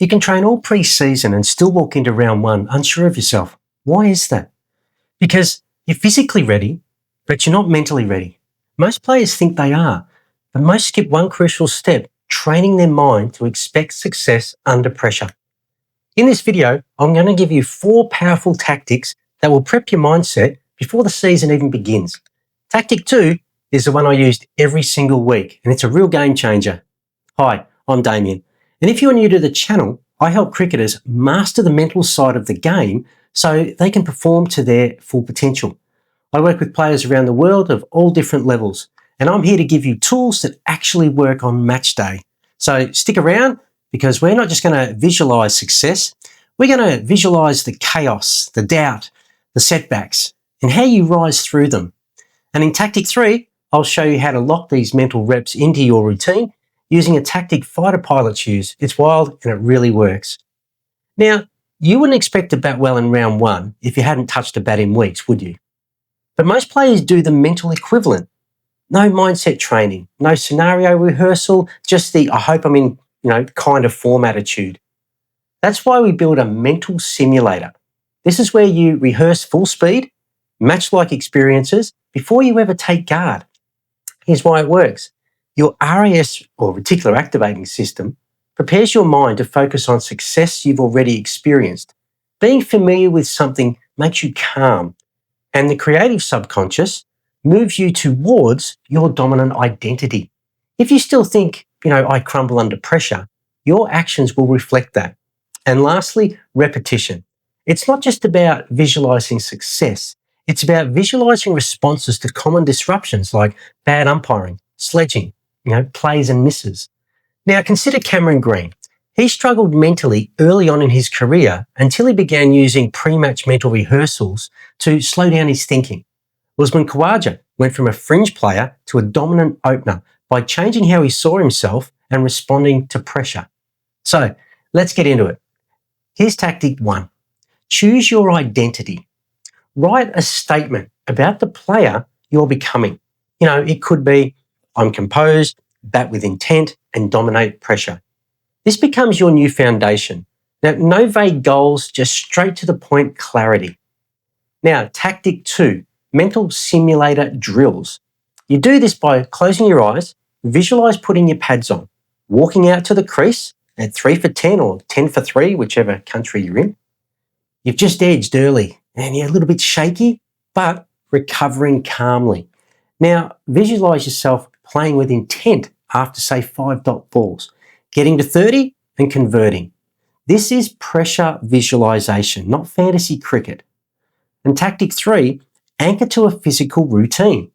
You can train all pre-season and still walk into round one unsure of yourself. Why is that? Because you're physically ready, but you're not mentally ready. Most players think they are, but most skip one crucial step, training their mind to expect success under pressure. In this video, I'm going to give you 4 powerful tactics that will prep your mindset before the season even begins. Tactic 2 is the one I used every single week, and it's a real game changer. Hi, I'm Damien, and if you're new to the channel, I help cricketers master the mental side of the game so they can perform to their full potential. I work with players around the world of all different levels, and I'm here to give you tools that actually work on match day. So stick around, because we're not just going to visualize success, we're going to visualize the chaos, the doubt, the setbacks, and how you rise through them. And in Tactic 3, I'll show you how to lock these mental reps into your routine using a tactic fighter pilots use. It's wild and it really works. Now, you wouldn't expect to bat well in round 1 if you hadn't touched a bat in weeks, would you? But most players do the mental equivalent. No mindset training, no scenario rehearsal, just the I hope I'm in, kind of form attitude. That's why we build a mental simulator. This is where you rehearse full speed, match-like experiences before you ever take guard. Here's why it works. Your RAS, or reticular activating system, prepares your mind to focus on success you've already experienced. Being familiar with something makes you calm, and the creative subconscious moves you towards your dominant identity. If you still think, I crumble under pressure, your actions will reflect that. And lastly, repetition. It's not just about visualizing success. It's about visualizing responses to common disruptions like bad umpiring, sledging, plays and misses. Now consider Cameron Green. He struggled mentally early on in his career until he began using pre-match mental rehearsals to slow down his thinking. Usman Khawaja went from a fringe player to a dominant opener by changing how he saw himself and responding to pressure. So let's get into it. Here's tactic 1. Choose your identity. Write a statement about the player you're becoming. It could be, I'm composed, bat with intent, and dominate pressure. This becomes your new foundation. Now, no vague goals, just straight to the point clarity. Now, tactic 2, mental simulator drills. You do this by closing your eyes, visualize putting your pads on, walking out to the crease at 3 for 10 or 10 for 3, whichever country you're in. You've just edged early and you're a little bit shaky, but recovering calmly. Now, visualize yourself playing with intent after, say, 5 dot balls, getting to 30 and converting. This is pressure visualization, not fantasy cricket. And tactic 3, anchor to a physical routine.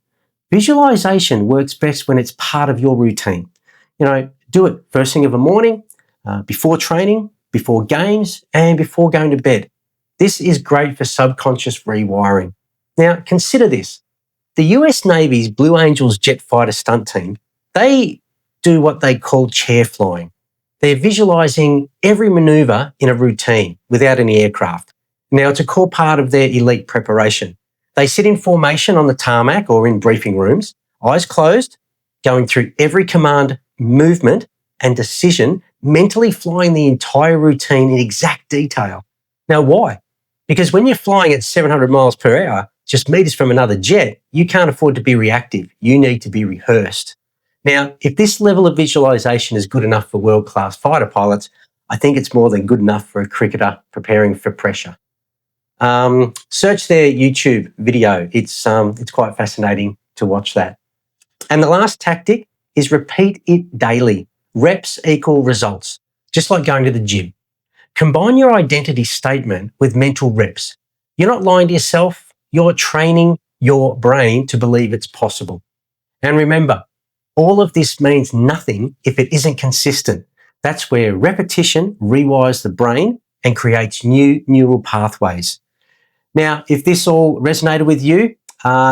Visualization works best when it's part of your routine. Do it first thing of the morning, before training, before games, and before going to bed. This is great for subconscious rewiring. Now, consider this. The US Navy's Blue Angels jet fighter stunt team, they do what they call chair flying. They're visualizing every maneuver in a routine without any aircraft. Now, it's a core part of their elite preparation. They sit in formation on the tarmac or in briefing rooms, eyes closed, going through every command, movement, and decision, mentally flying the entire routine in exact detail. Now, why? Because when you're flying at 700 miles per hour, just meters from another jet, you can't afford to be reactive. You need to be rehearsed. Now, if this level of visualization is good enough for world-class fighter pilots, I think it's more than good enough for a cricketer preparing for pressure. Search their YouTube video. It's quite fascinating to watch that. And the last tactic is repeat it daily. Reps equal results, just like going to the gym. Combine your identity statement with mental reps. You're not lying to yourself. You're training your brain to believe it's possible. And remember, all of this means nothing if it isn't consistent. That's where repetition rewires the brain and creates new neural pathways. Now, if this all resonated with you,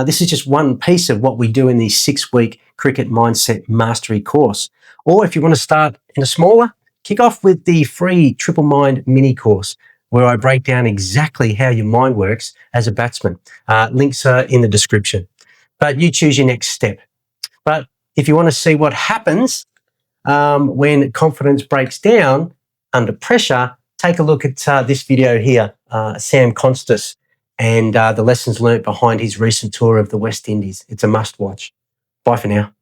this is just one piece of what we do in the 6-week Cricket Mindset Mastery course. Or if you want to start in a smaller, kick off with the free Triple Mind mini course, where I break down exactly how your mind works as a batsman. Links are in the description. But you choose your next step. But if you want to see what happens when confidence breaks down, under pressure, take a look at this video here, Sam Constas, and the lessons learnt behind his recent tour of the West Indies. It's a must watch. Bye for now.